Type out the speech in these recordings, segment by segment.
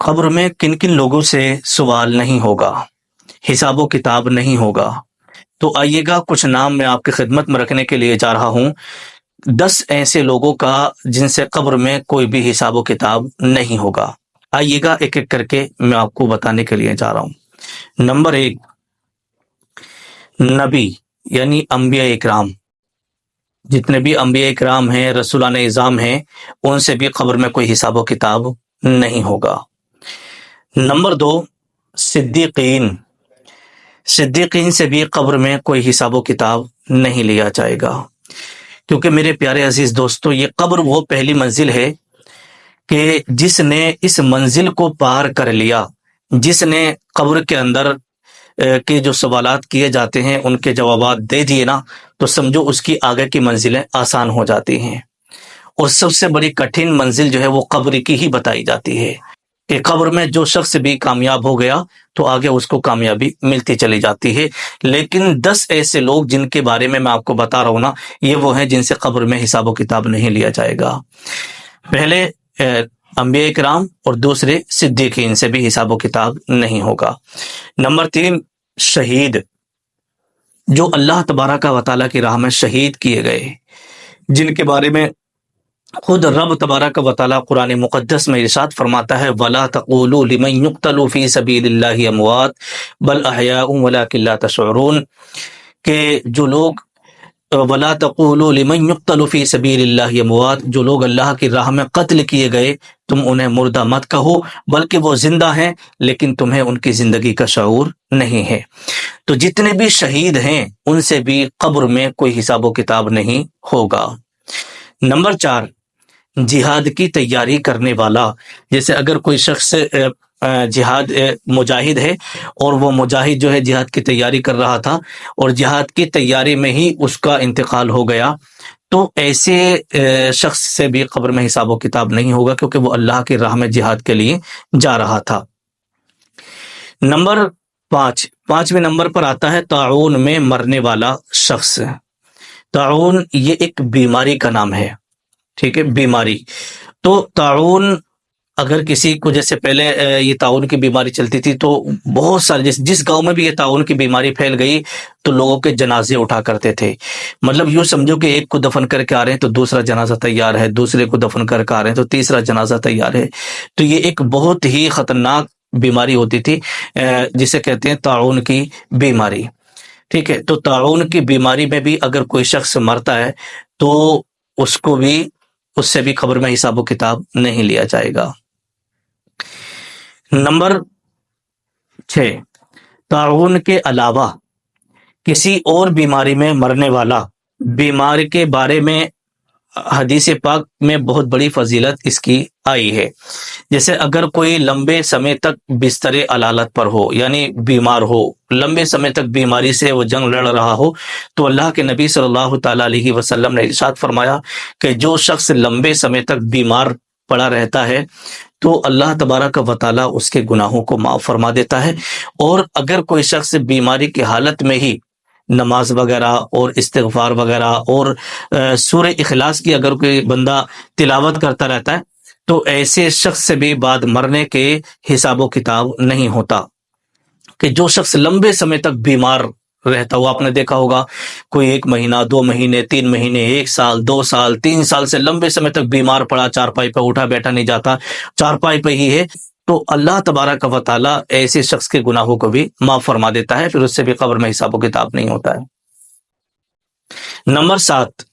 قبر میں کن کن لوگوں سے سوال نہیں ہوگا، حساب و کتاب نہیں ہوگا؟ تو آئیے گا، کچھ نام میں آپ کی خدمت میں رکھنے کے لیے جا رہا ہوں، 10 ایسے لوگوں کا جن سے قبر میں کوئی بھی حساب و کتاب نہیں ہوگا۔ آئیے گا ایک ایک کر کے میں آپ کو بتانے کے لیے جا رہا ہوں۔ نمبر 1، نبی یعنی انبیاء اکرام، جتنے بھی انبیاء اکرام ہیں، رسولان اعظام ہیں، ان سے بھی قبر میں کوئی حساب و کتاب نہیں ہوگا۔ نمبر 2، صدیقین، صدیقین سے بھی قبر میں کوئی حساب و کتاب نہیں لیا جائے گا، کیونکہ میرے پیارے عزیز دوستو، یہ قبر وہ پہلی منزل ہے کہ جس نے اس منزل کو پار کر لیا، جس نے قبر کے اندر کے جو سوالات کیے جاتے ہیں ان کے جوابات دے دیے نا، تو سمجھو اس کی آگے کی منزلیں آسان ہو جاتی ہیں۔ اور سب سے بڑی کٹھن منزل جو ہے وہ قبر کی ہی بتائی جاتی ہے، کہ قبر میں جو شخص بھی کامیاب ہو گیا تو آگے اس کو کامیابی ملتی چلی جاتی ہے۔ لیکن 10 ایسے لوگ جن کے بارے میں آپ کو بتا رہا ہوں نا، یہ وہ ہیں جن سے قبر میں حساب و کتاب نہیں لیا جائے گا۔ پہلے انبیاء کرام اور دوسرے صدیقین سے بھی حساب و کتاب نہیں ہوگا۔ نمبر 3، شہید، جو اللہ تبارک و تعالیٰ کی راہ میں شہید کیے گئے، جن کے بارے میں خود رب تبارک و تعالیٰ قرآن مقدس میں ارشاد فرماتا ہے وَلَا تَقُولُوا لِمَن يُقْتَلُ فِي سَبِيلِ اللَّهِ أَمْوَاتٌ بَلْ أَحْيَاءٌ وَلَٰكِن لَا تَشْعُرُونَ، کہ جو لوگ وَلَا تَقُولُوا لِمَن يُقْتَلُ فِي سَبِيلِ اللَّهِ أَمْوَاتٌ، جو لوگ اللہ کی راہ میں قتل کیے گئے، تم انہیں مردہ مت کہو، بلکہ وہ زندہ ہیں لیکن تمہیں ان کی زندگی کا شعور نہیں ہے۔ تو جتنے بھی شہید ہیں ان سے بھی قبر میں کوئی حساب و کتاب نہیں ہوگا۔ نمبر 4، جہاد کی تیاری کرنے والا، جیسے اگر کوئی شخص جہاد مجاہد ہے اور وہ مجاہد جو ہے جہاد کی تیاری کر رہا تھا اور جہاد کی تیاری میں ہی اس کا انتقال ہو گیا، تو ایسے شخص سے بھی قبر میں حساب و کتاب نہیں ہوگا، کیونکہ وہ اللہ کی راہ میں جہاد کے لیے جا رہا تھا۔ نمبر 5، 5ویں نمبر پر آتا ہے طاعون میں مرنے والا شخص۔ طاعون یہ ایک بیماری کا نام ہے، ٹھیک ہے، بیماری۔ تو طاعون اگر کسی کو، جیسے پہلے یہ طاعون کی بیماری چلتی تھی تو بہت سارے، جس گاؤں میں بھی یہ طاعون کی بیماری پھیل گئی تو لوگوں کے جنازے اٹھا کرتے تھے۔ مطلب یوں سمجھو کہ ایک کو دفن کر کے آ رہے ہیں تو دوسرا جنازہ تیار ہے، دوسرے کو دفن کر کے آ رہے ہیں تو تیسرا جنازہ تیار ہے۔ تو یہ ایک بہت ہی خطرناک بیماری ہوتی تھی، جسے کہتے ہیں طاعون کی بیماری، ٹھیک ہے۔ تو طاعون کی بیماری میں بھی اگر کوئی شخص مرتا ہے تو اس کو بھی، اس سے بھی قبر میں حساب و کتاب نہیں لیا جائے گا۔ نمبر 6، طاعون کے علاوہ کسی اور بیماری میں مرنے والا، بیماری کے بارے میں حدیث پاک میں بہت بڑی فضیلت اس کی آئی ہے۔ جیسے اگر کوئی لمبے سمے تک بستر علالت پر ہو، یعنی بیمار ہو، لمبے سمے تک بیماری سے وہ جنگ لڑ رہا ہو، تو اللہ کے نبی صلی اللہ تعالیٰ علیہ وسلم نے ارشاد فرمایا کہ جو شخص لمبے سمے تک بیمار پڑا رہتا ہے تو اللہ تبارک و تعالیٰ اس کے گناہوں کو معاف فرما دیتا ہے۔ اور اگر کوئی شخص بیماری کی حالت میں ہی نماز وغیرہ اور استغفار وغیرہ اور سورہ اخلاص کی اگر کوئی بندہ تلاوت کرتا رہتا ہے تو ایسے شخص سے بھی بعد مرنے کے حساب و کتاب نہیں ہوتا۔ کہ جو شخص لمبے سمے تک بیمار رہتا ہوا، آپ نے دیکھا ہوگا کوئی 1 مہینہ، 2 مہینے، 3 مہینے، 1 سال، 2 سال، 3 سال سے لمبے سمے تک بیمار پڑا، چارپائی پہ اٹھا بیٹھا نہیں جاتا، چارپائی پہ ہی ہے، تو اللہ تبارک و تعالیٰ ایسے شخص کے گناہوں کو بھی معاف فرما دیتا ہے، پھر اس سے بھی قبر میں حساب و کتاب نہیں ہوتا ہے۔ نمبر 7،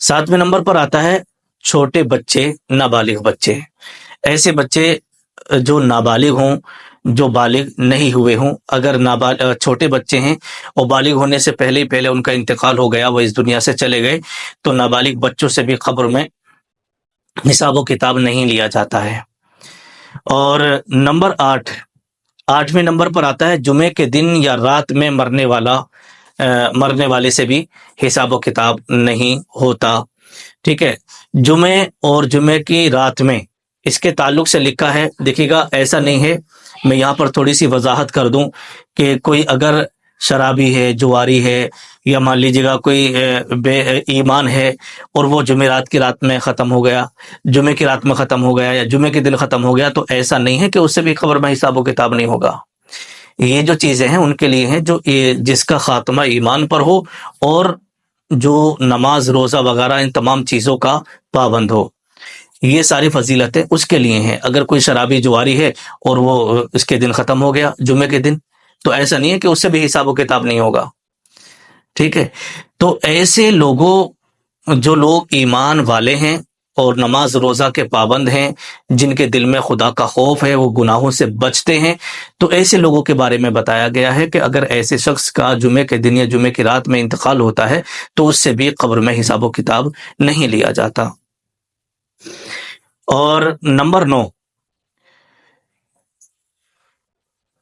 7ویں نمبر پر آتا ہے چھوٹے بچے، نابالغ بچے۔ ایسے بچے جو نابالغ ہوں، جو بالغ نہیں ہوئے ہوں، اگر چھوٹے بچے ہیں اور بالغ ہونے سے پہلے ہی ان کا انتقال ہو گیا، وہ اس دنیا سے چلے گئے، تو نابالغ بچوں سے بھی قبر میں حساب و کتاب نہیں لیا جاتا ہے۔ اور نمبر 8، 8ویں نمبر پر آتا ہے جمعے کے دن یا رات میں مرنے والے سے بھی حساب و کتاب نہیں ہوتا، ٹھیک ہے۔ جمعے اور جمعے کی رات میں، اس کے تعلق سے لکھا ہے، دیکھیے گا ایسا نہیں ہے، میں یہاں پر تھوڑی سی وضاحت کر دوں کہ کوئی اگر شرابی ہے، جواری ہے، یا مان لیجیے گا کوئی بے ایمان ہے اور وہ جمعرات کی رات میں ختم ہو گیا، جمعے کی رات میں ختم ہو گیا یا جمعے کے دن ختم ہو گیا، تو ایسا نہیں ہے کہ اس سے بھی قبر میں حساب و کتاب نہیں ہوگا۔ یہ جو چیزیں ہیں ان کے لیے ہیں جو جس کا خاتمہ ایمان پر ہو اور جو نماز روزہ وغیرہ ان تمام چیزوں کا پابند ہو، یہ ساری فضیلتیں اس کے لیے ہیں۔ اگر کوئی شرابی جواری ہے اور وہ اس کے دن ختم ہو گیا جمعے کے دن، تو ایسا نہیں ہے کہ اس سے بھی حساب و کتاب نہیں ہوگا، ٹھیک ہے۔ تو ایسے لوگوں، جو لوگ ایمان والے ہیں اور نماز روزہ کے پابند ہیں، جن کے دل میں خدا کا خوف ہے، وہ گناہوں سے بچتے ہیں، تو ایسے لوگوں کے بارے میں بتایا گیا ہے کہ اگر ایسے شخص کا جمعے کے دن یا جمعے کی رات میں انتقال ہوتا ہے تو اس سے بھی قبر میں حساب و کتاب نہیں لیا جاتا۔ اور نمبر 9،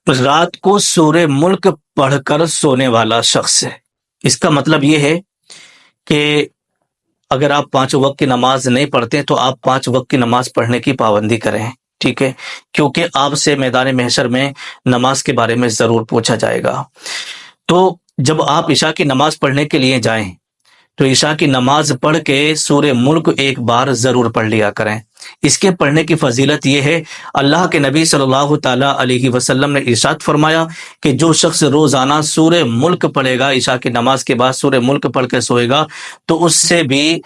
رات کو سورہ ملک پڑھ کر سونے والا شخص ہے۔ اس کا مطلب یہ ہے کہ اگر آپ 5 وقت کی نماز نہیں پڑھتے تو آپ 5 وقت کی نماز پڑھنے کی پابندی کریں، ٹھیک ہے، کیونکہ آپ سے میدان محشر میں نماز کے بارے میں ضرور پوچھا جائے گا۔ تو جب آپ عشاء کی نماز پڑھنے کے لیے جائیں تو عشاء کی نماز پڑھ کے سورہ ملک ایک بار ضرور پڑھ لیا کریں۔ اس کے پڑھنے کی فضیلت یہ ہے، اللہ کے نبی صلی اللہ تعالی علیہ وسلم نے ارشاد فرمایا کہ جو شخص روزانہ سورہ ملک پڑھے گا، عشاء کی نماز کے بعد سورہ ملک پڑھ کے سوئے گا، تو اس سے بھی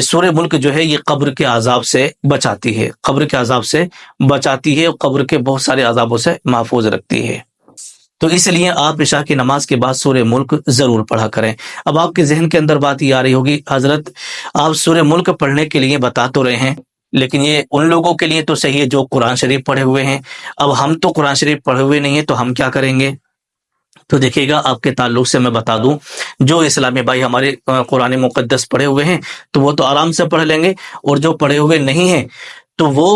سورہ ملک جو ہے یہ قبر کے عذاب سے بچاتی ہے، قبر کے عذاب سے بچاتی ہے اور قبر کے بہت سارے عذابوں سے محفوظ رکھتی ہے۔ تو اس لیے آپ عشاء کی نماز کے بعد سورہ ملک ضرور پڑھا کریں۔ اب آپ کے ذہن کے اندر بات یہ آ رہی ہوگی، حضرت آپ سورہ ملک پڑھنے کے لیے بتا تو رہے ہیں، لیکن یہ ان لوگوں کے لیے تو صحیح ہے جو قرآن شریف پڑھے ہوئے ہیں، اب ہم تو قرآن شریف پڑھے ہوئے نہیں ہیں تو ہم کیا کریں گے؟ تو دیکھیے گا، آپ کے تعلق سے میں بتا دوں، جو اسلامی بھائی ہمارے قرآن مقدس پڑھے ہوئے ہیں تو وہ تو آرام سے پڑھ لیں گے، اور جو پڑھے ہوئے نہیں ہیں تو وہ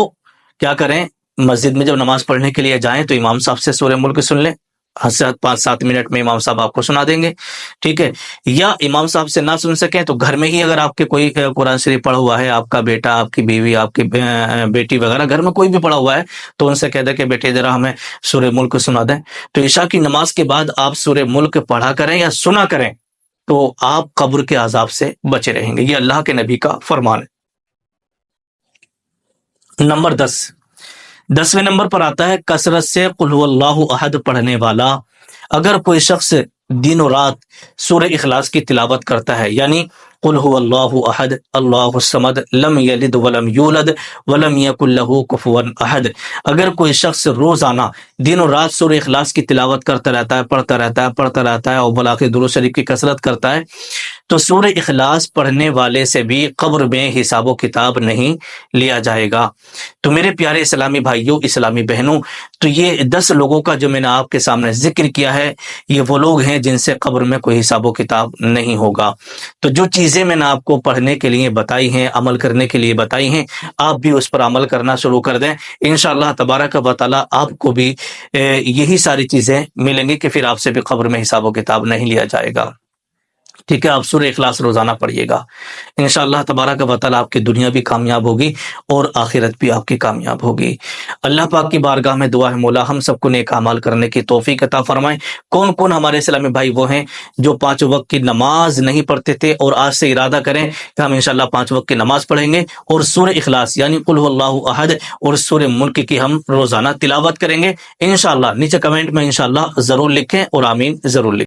کیا کریں، مسجد میں جب نماز پڑھنے کے لیے جائیں تو امام صاحب سے سورہ ملک سن لیں، 5-7 منٹ میں امام صاحب آپ کو سنا دیں گے، ٹھیک ہے۔ یا امام صاحب سے نہ سن سکیں تو گھر میں ہی اگر آپ کے کوئی قرآن شریف پڑھا ہوا ہے، آپ کا بیٹا، آپ کی بیوی، آپ کی بیٹی وغیرہ، گھر میں کوئی بھی پڑھا ہوا ہے تو ان سے کہہ دیں کہ بیٹے ذرا ہمیں سورہ ملک سنا دیں، تو عشاء کی نماز کے بعد آپ سورہ ملک پڑھا کریں یا سنا کریں تو آپ قبر کے عذاب سے بچے رہیں گے، یہ اللہ کے نبی کا فرمان ہے۔ نمبر 10ویں نمبر پر آتا ہے کثرت سے قل هو اللہ احد پڑھنے والا۔ اگر کوئی شخص دن و رات سورہ اخلاص کی تلاوت کرتا ہے، یعنی قل هو اللہ احد اللہ الصمد لم یلد ولم یولد ولم یکن له کفوا احد، اگر کوئی شخص روزانہ دن و رات سورہ اخلاص کی تلاوت کرتا رہتا ہے، پڑھتا رہتا ہے اور بالاخر درود شریف کی کثرت کرتا ہے، تو سورہ اخلاص پڑھنے والے سے بھی قبر میں حساب و کتاب نہیں لیا جائے گا۔ تو میرے پیارے اسلامی بھائیوں، اسلامی بہنوں، تو یہ 10 لوگوں کا جو میں نے آپ کے سامنے ذکر کیا ہے، یہ وہ لوگ ہیں جن سے قبر میں کوئی حساب و کتاب نہیں ہوگا۔ تو جو چیزیں میں نے آپ کو پڑھنے کے لیے بتائی ہیں، عمل کرنے کے لیے بتائی ہیں، آپ بھی اس پر عمل کرنا شروع کر دیں، انشاءاللہ تبارک و تعالی آپ کو بھی یہی ساری چیزیں ملیں گی کہ پھر آپ سے بھی قبر میں حساب و کتاب نہیں لیا جائے گا، ٹھیک ہے۔ آپ سورہ اخلاص روزانہ پڑھیے گا، انشاءاللہ تبارک و تعالی آپ کی دنیا بھی کامیاب ہوگی اور آخرت بھی آپ کی کامیاب ہوگی۔ اللہ پاک کی بارگاہ میں دعا ہے، مولا ہم سب کو نیک اعمال کرنے کی توفیق عطا فرمائیں۔ کون کون ہمارے اسلامی بھائی وہ ہیں جو 5 وقت کی نماز نہیں پڑھتے تھے، اور آج سے ارادہ کریں کہ ہم انشاءاللہ 5 وقت کی نماز پڑھیں گے اور سورہ اخلاص یعنی قل هو اللہ احد اور سورہ ملک کی ہم روزانہ تلاوت کریں گے انشاءاللہ۔ نیچے کمنٹ میں انشاءاللہ ضرور لکھیں اور آمین ضرور لکھیں۔